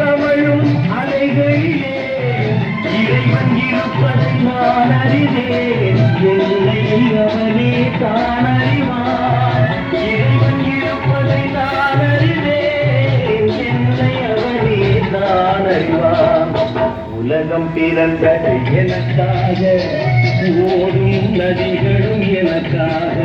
தவழும் அலைகளிலே இறைவன் இருப்பதை நான் அறிவேன். என்னை அவனே தான் அறிவான். இறைவன் இருப்பதை நான் அறிவேன். என்னை அவனே தான் அறிவான். உலகம் பிறந்தது எனக்காக, ஓடும் நதிகளும் எனக்காக.